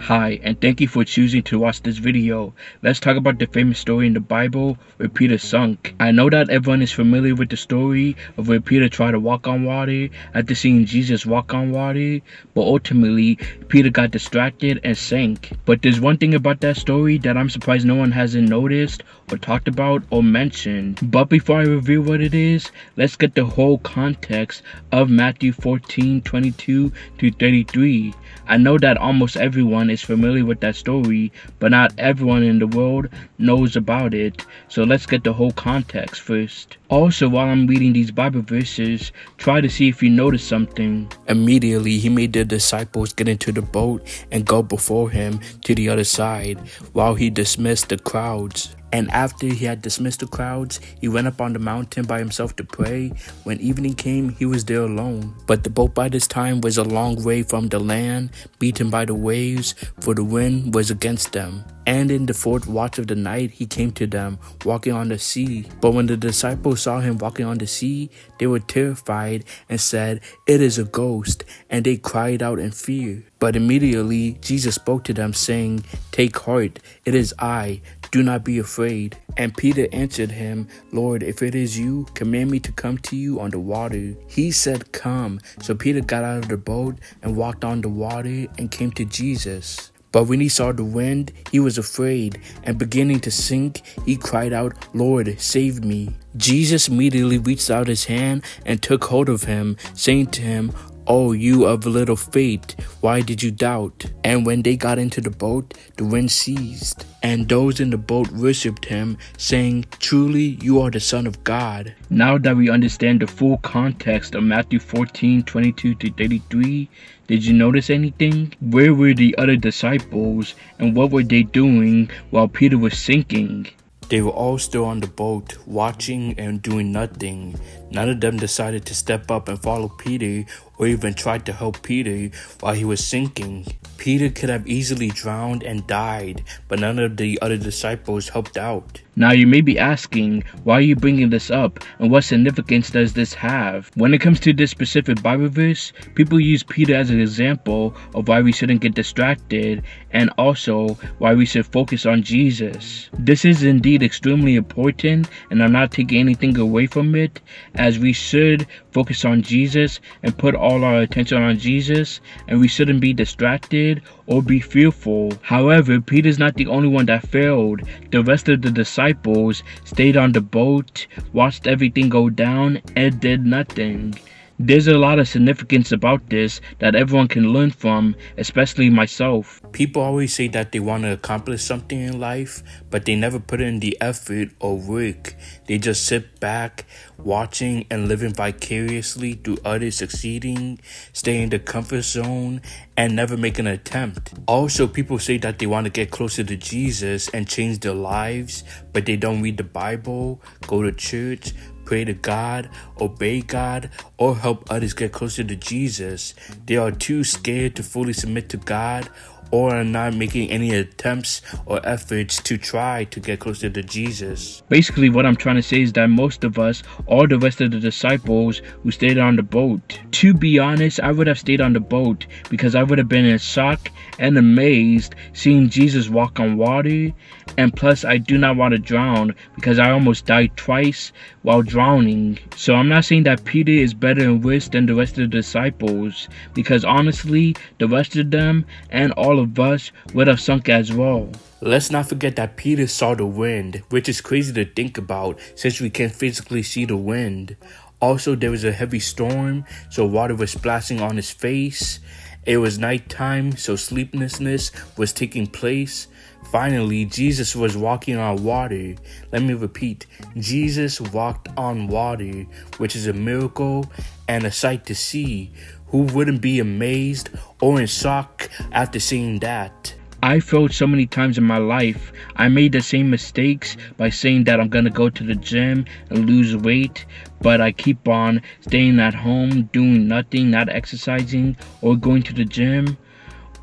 Hi, and thank you for choosing to watch this video. Let's talk about the famous story in the Bible where Peter sunk. I know that everyone is familiar with the story of where Peter tried to walk on water after seeing Jesus walk on water, but ultimately Peter got distracted and sank. But there's one thing about that story that I'm surprised no one hasn't noticed or talked about or mentioned. But before I reveal what it is, let's get the whole context of Matthew 14:22-33. I know that almost everyone is familiar with that story, but not everyone in the world knows about it. So let's get the whole context first. Also, while I'm reading these Bible verses, try to see if you notice something. Immediately, he made the disciples get into the boat and go before him to the other side, while he dismissed the crowds. And after he had dismissed the crowds, he went up on the mountain by himself to pray. When evening came, he was there alone. But the boat by this time was a long way from the land, beaten by the waves, for the wind was against them. And in the fourth watch of the night, he came to them, walking on the sea. But when the disciples saw him walking on the sea, they were terrified and said, "It is a ghost," and they cried out in fear. But immediately Jesus spoke to them, saying, "Take heart, it is I. Do not be afraid." And Peter answered him, "Lord, if it is you, command me to come to you on the water." He said, "Come." So Peter got out of the boat and walked on the water and came to Jesus. But when he saw the wind, he was afraid, and beginning to sink, he cried out, "Lord, save me." Jesus immediately reached out his hand and took hold of him, saying to him, "Oh, you of little faith, why did you doubt?" And when they got into the boat, the wind ceased, and those in the boat worshipped him, saying, "Truly, you are the Son of God." Now that we understand the full context of Matthew 14:22-33, did you notice anything? Where were the other disciples, and what were they doing while Peter was sinking? They were all still on the boat, watching and doing nothing. None of them decided to step up and follow Peter or even tried to help Peter while he was sinking. Peter could have easily drowned and died, but none of the other disciples helped out. Now you may be asking, why are you bringing this up and what significance does this have? When it comes to this specific Bible verse, people use Peter as an example of why we shouldn't get distracted and also why we should focus on Jesus. This is indeed extremely important, and I'm not taking anything away from it, as we should focus on Jesus and put all our attention on Jesus, and we shouldn't be distracted or be fearful. However, Peter's not the only one that failed. The rest of the disciples stayed on the boat, watched everything go down, and did nothing. There's a lot of significance about this that everyone can learn from, especially myself. People always say that they want to accomplish something in life, but they never put in the effort or work. They just sit back, watching and living vicariously through others succeeding, stay in the comfort zone, and never make an attempt. Also, people say that they want to get closer to Jesus and change their lives, but they don't read the Bible, go to church, pray to God, obey God, or help others get closer to Jesus. They are too scared to fully submit to God, or are not making any attempts or efforts to try to get closer to Jesus. Basically, what I'm trying to say is that most of us, all the rest of the disciples who stayed on the boat. To be honest, I would have stayed on the boat because I would have been in shock and amazed seeing Jesus walk on water, and plus I do not want to drown because I almost died twice while drowning. So I'm not saying that Peter is better and worse than the rest of the disciples, because honestly, the rest of them and all of us would have sunk as well. Let's not forget that Peter saw the wind, which is crazy to think about since we can't physically see the wind. Also, there was a heavy storm, so water was splashing on his face. It was nighttime, so sleeplessness was taking place. Finally, Jesus was walking on water. Let me repeat, Jesus walked on water, which is a miracle and a sight to see. Who wouldn't be amazed or in shock after seeing that? I failed so many times in my life. I made the same mistakes by saying that I'm gonna go to the gym and lose weight, but I keep on staying at home, doing nothing, not exercising or going to the gym.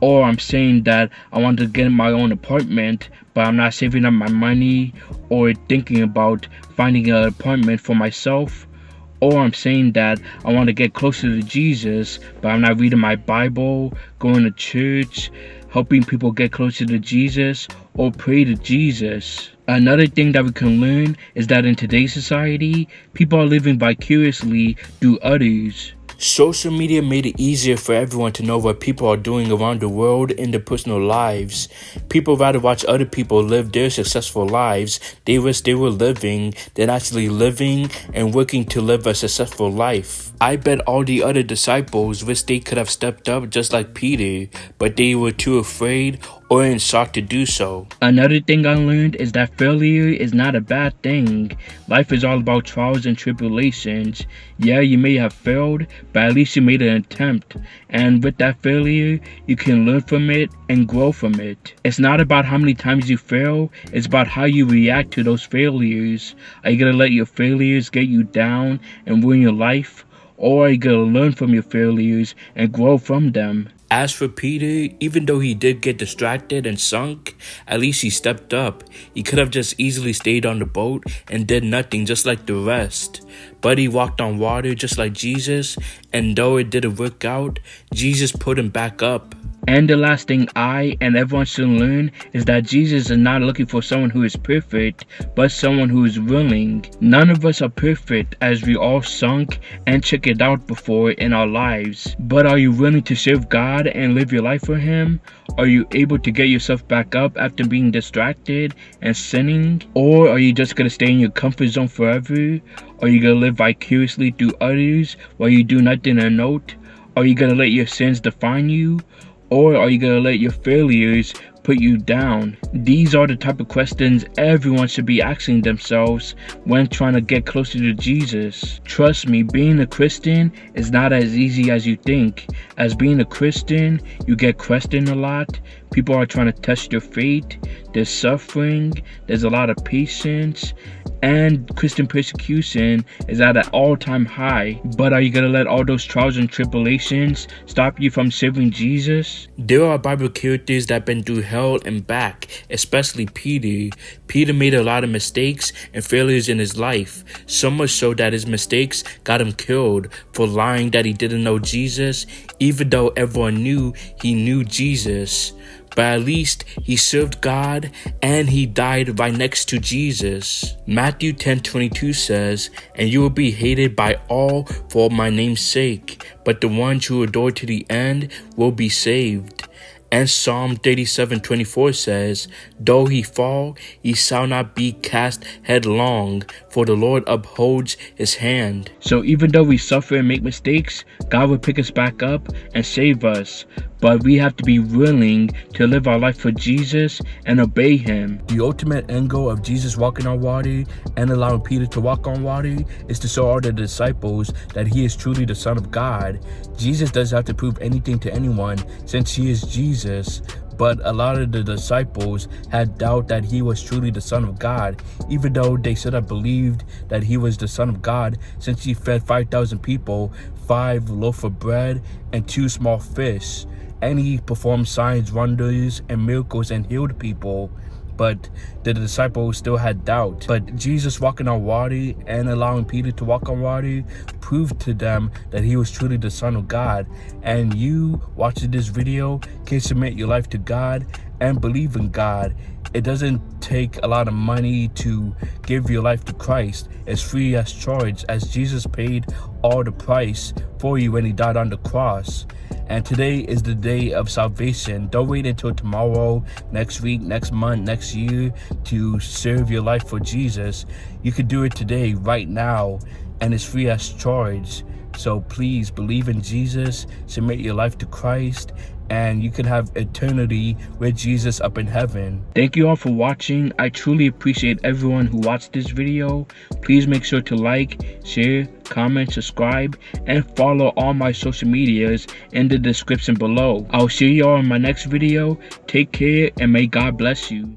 Or I'm saying that I want to get my own apartment, but I'm not saving up my money or thinking about finding an apartment for myself. Or I'm saying that I want to get closer to Jesus, but I'm not reading my Bible, going to church, helping people get closer to Jesus or pray to Jesus. Another thing that we can learn is that in today's society, people are living vicariously through others. Social media made it easier for everyone to know what people are doing around the world in their personal lives. People rather watch other people live their successful lives they wish they were living than actually living and working to live a successful life. I bet all the other disciples wish they could have stepped up just like Peter, but they were too afraid or in shock to do so. Another thing I learned is that failure is not a bad thing. Life is all about trials and tribulations. Yeah, you may have failed, but at least you made an attempt. And with that failure, you can learn from it and grow from it. It's not about how many times you fail, it's about how you react to those failures. Are you gonna let your failures get you down and ruin your life? Or are you gonna learn from your failures and grow from them? As for Peter, even though he did get distracted and sunk, at least he stepped up. He could have just easily stayed on the boat and did nothing just like the rest. But he walked on water just like Jesus, and though it didn't work out, Jesus put him back up. And the last thing I and everyone should learn is that Jesus is not looking for someone who is perfect, but someone who is willing. None of us are perfect, as we all sunk and checked it out before in our lives. But are you willing to serve God and live your life for Him? Are you able to get yourself back up after being distracted and sinning? Or are you just going to stay in your comfort zone forever? Are you going to live vicariously through others while you do nothing to note? Are you going to let your sins define you? Or are you going to let your failures put you down? These are the type of questions everyone should be asking themselves when trying to get closer to Jesus. Trust me, being a Christian is not as easy as you think. As being a Christian, you get questioned a lot. People are trying to test your faith. There's suffering. There's a lot of patience. And Christian persecution is at an all-time high. But are you going to let all those trials and tribulations stop you from serving Jesus? There are Bible characters that have been through hell and back, especially Peter. Peter made a lot of mistakes and failures in his life, so much so that his mistakes got him killed for lying that he didn't know Jesus, even though everyone knew he knew Jesus. But at least he served God and he died right next to Jesus. Matthew 10:22 says, "And you will be hated by all for my name's sake, but the ones who adore to the end will be saved." And Psalm 37:24 says, "Though he fall, he shall not be cast headlong, for the Lord upholds his hand." So even though we suffer and make mistakes, God will pick us back up and save us. But we have to be willing to live our life for Jesus and obey Him. The ultimate end goal of Jesus walking on water and allowing Peter to walk on water is to show all the disciples that He is truly the Son of God. Jesus doesn't have to prove anything to anyone since He is Jesus. But a lot of the disciples had doubt that He was truly the Son of God, even though they should have believed that He was the Son of God since He fed 5,000 people, 5 loaves of bread and 2 small fish. And He performed signs, wonders, and miracles and healed people. But the disciples still had doubt. But Jesus walking on water and allowing Peter to walk on water proved to them that He was truly the Son of God. And you watching this video can submit your life to God and believe in God. It doesn't take a lot of money to give your life to Christ. It's free as charge, as Jesus paid all the price for you when He died on the cross. And today is the day of salvation. Don't wait until tomorrow, next week, next month, next year to serve your life for Jesus. You can do it today, right now, and it's free as charge. So please believe in Jesus, submit your life to Christ, and you can have eternity with Jesus up in heaven. Thank you all for watching. I truly appreciate everyone who watched this video. Please make sure to like, share, comment, subscribe, and follow all my social medias in the description below. I'll see you all in my next video. Take care and may God bless you.